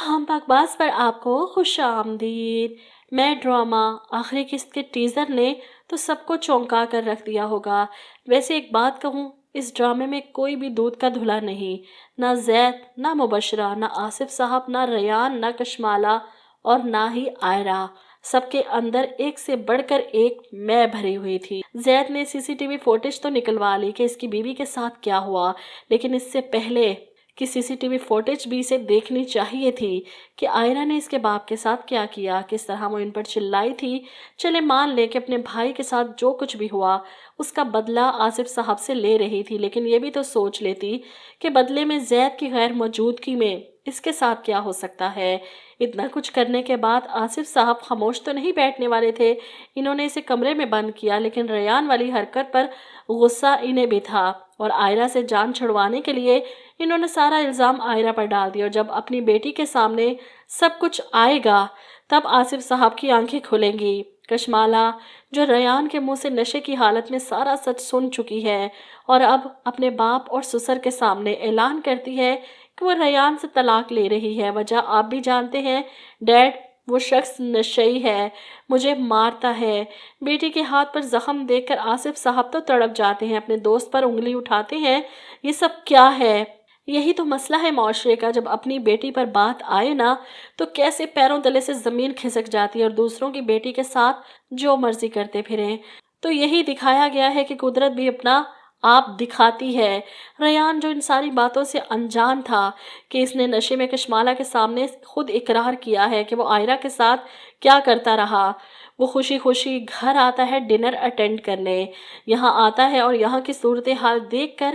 ہم بکواس پر آپ کو خوش آمدید۔ میں ڈرامہ آخری قسط کے ٹیزر نے تو سب کو چونکا کر رکھ دیا ہوگا۔ ویسے ایک بات کہوں، اس ڈرامے میں کوئی بھی دودھ کا دھلا نہیں، نہ زید، نہ مبشرہ، نہ آصف صاحب، نہ ریان، نہ کشمالہ اور نہ ہی آئرہ۔ سب کے اندر ایک سے بڑھ کر ایک میں بھری ہوئی تھی۔ زید نے سی سی ٹی وی فوٹیج تو نکلوا لی کہ اس کی بیوی کے ساتھ کیا ہوا، لیکن اس سے پہلے کہ سی سی ٹی وی فوٹیج بھی اسے دیکھنی چاہیے تھی کہ آئرہ نے اس کے باپ کے ساتھ کیا کیا، کس طرح وہ ان پر چلائی تھی۔ چلے مان لے کہ اپنے بھائی کے ساتھ جو کچھ بھی ہوا اس کا بدلہ آصف صاحب سے لے رہی تھی، لیکن یہ بھی تو سوچ لیتی کہ بدلے میں زید کی غیر موجودگی میں اس کے ساتھ کیا ہو سکتا ہے۔ اتنا کچھ کرنے کے بعد آصف صاحب خاموش تو نہیں بیٹھنے والے تھے۔ انہوں نے اسے کمرے میں بند کیا، لیکن ریان والی حرکت پر غصہ انہیں بھی تھا اور آئرہ سے جان چھڑوانے کے لیے انہوں نے سارا الزام آئرہ پر ڈال دیا۔ اور جب اپنی بیٹی کے سامنے سب کچھ آئے گا تب آصف صاحب کی آنکھیں کھلیں گی۔ کشمالہ جو ریان کے منہ سے نشے کی حالت میں سارا سچ سن چکی ہے اور اب اپنے باپ اور سسر کے سامنے اعلان کرتی ہے کہ وہ ریان سے طلاق لے رہی ہے۔ وجہ آپ بھی جانتے ہیں ڈیڈ، وہ شخص نشئی ہے، مجھے مارتا ہے۔ بیٹی کے ہاتھ پر زخم دیکھ کر آصف صاحب تو تڑپ جاتے ہیں، اپنے دوست پر انگلی اٹھاتے ہیں۔ یہ سب کیا ہے؟ یہی تو مسئلہ ہے معاشرے کا، جب اپنی بیٹی پر بات آئے نا تو کیسے پیروں تلے سے زمین کھسک جاتی ہے اور دوسروں کی بیٹی کے ساتھ جو مرضی کرتے پھریں۔ تو یہی دکھایا گیا ہے کہ قدرت بھی اپنا آپ دکھاتی ہے۔ ریان جو ان ساری باتوں سے انجان تھا کہ اس نے نشے میں کشمالہ کے سامنے خود اقرار کیا ہے کہ وہ آئرہ کے ساتھ کیا کرتا رہا۔ وہ خوشی خوشی گھر آتا ہے ڈنر اٹینڈ کرنے، یہاں آتا ہے اور یہاں کی صورتحال دیکھ کر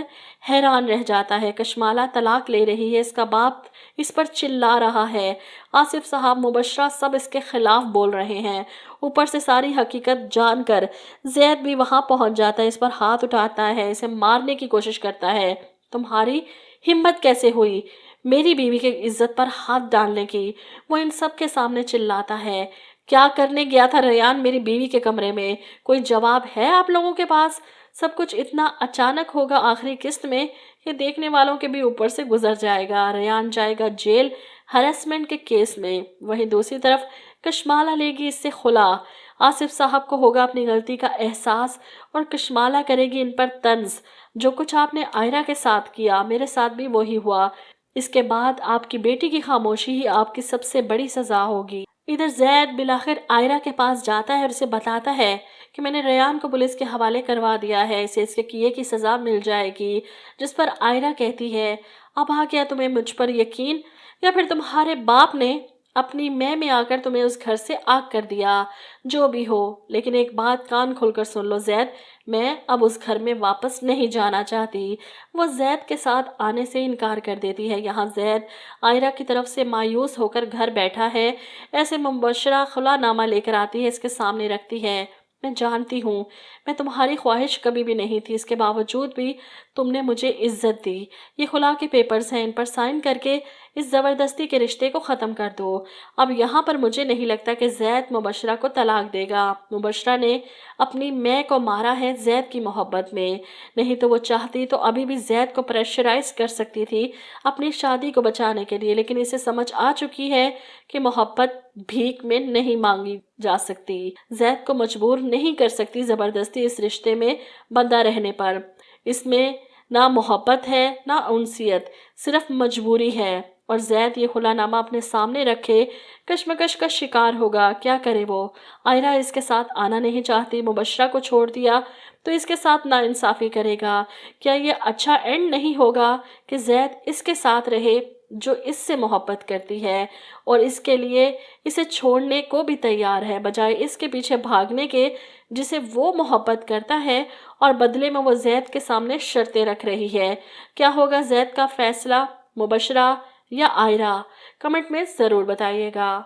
حیران رہ جاتا ہے۔ کشمالہ طلاق لے رہی ہے، اس کا باپ اس پر چلا رہا ہے، آصف صاحب، مبشرہ سب اس کے خلاف بول رہے ہیں۔ اوپر سے ساری حقیقت جان کر زید بھی وہاں پہنچ جاتا ہے، اس پر ہاتھ اٹھاتا ہے، اسے مارنے کی کوشش کرتا ہے۔ تمہاری ہمت کیسے ہوئی میری بیوی کی عزت پر ہاتھ ڈالنے کی؟ وہ ان سب کے سامنے چلاتا ہے۔ کیا کرنے گیا تھا ریان میری بیوی کے کمرے میں؟ کوئی جواب ہے آپ لوگوں کے پاس؟ سب کچھ اتنا اچانک ہوگا آخری قسط میں کہ دیکھنے والوں کے بھی اوپر سے گزر جائے گا۔ ریان جائے گا جیل ہراسمنٹ کے کیس میں، وہیں دوسری طرف کشمالہ لے گی اس سے خلا۔ آصف صاحب کو ہوگا اپنی غلطی کا احساس اور کشمالہ کرے گی ان پر طنز۔ جو کچھ آپ نے آئرہ کے ساتھ کیا میرے ساتھ بھی وہی ہوا۔ اس کے بعد آپ کی بیٹی کی خاموشی ہی آپ کی سب سے بڑی سزا ہوگی۔ ادھر زید بالآخر آئرہ کے پاس جاتا ہے اور اسے بتاتا ہے کہ میں نے ریان کو پولیس کے حوالے کروا دیا ہے، اسے اس کے کیے کی سزا مل جائے گی۔ جس پر آئرہ کہتی ہے اب آ گیا تمہیں مجھ پر یقین، یا پھر تمہارے باپ نے اپنی میں آ کر تمہیں اس گھر سے آگ کر دیا؟ جو بھی ہو، لیکن ایک بات کان کھول کر سن لو زید، میں اب اس گھر میں واپس نہیں جانا چاہتی۔ وہ زید کے ساتھ آنے سے انکار کر دیتی ہے۔ یہاں زید آئرہ کی طرف سے مایوس ہو کر گھر بیٹھا ہے، ایسے مبشرہ خلا نامہ لے کر آتی ہے، اس کے سامنے رکھتی ہے۔ میں جانتی ہوں میں تمہاری خواہش کبھی بھی نہیں تھی، اس کے باوجود بھی تم نے مجھے عزت دی۔ یہ خلا کے پیپرز ہیں، ان پر سائن کر کے اس زبردستی کے رشتے کو ختم کر دو۔ اب یہاں پر مجھے نہیں لگتا کہ زید مبشرہ کو طلاق دے گا۔ مبشرہ نے اپنی میں کو مارا ہے زید کی محبت میں، نہیں تو وہ چاہتی تو ابھی بھی زید کو پریشرائز کر سکتی تھی اپنی شادی کو بچانے کے لیے، لیکن اسے سمجھ آ چکی ہے کہ محبت بھیک میں نہیں مانگی جا سکتی۔ زید کو مجبور نہیں کر سکتی زبردستی اس رشتے میں بندہ رہنے پر۔ اس میں نہ محبت ہے نہ انسیت، صرف مجبوری ہے۔ اور زید یہ خلا نامہ اپنے سامنے رکھے کشمکش کا شکار ہوگا۔ کیا کرے وہ؟ آئرہ اس کے ساتھ آنا نہیں چاہتی، مبشرہ کو چھوڑ دیا تو اس کے ساتھ ناانصافی کرے گا۔ کیا یہ اچھا اینڈ نہیں ہوگا کہ زید اس کے ساتھ رہے جو اس سے محبت کرتی ہے اور اس کے لیے اسے چھوڑنے کو بھی تیار ہے، بجائے اس کے پیچھے بھاگنے کے جسے وہ محبت کرتا ہے اور بدلے میں وہ زید کے سامنے شرطیں رکھ رہی ہے؟ کیا ہوگا زید کا فیصلہ، مبشرہ یا آئرہ؟ کمنٹ میں ضرور بتائیے گا۔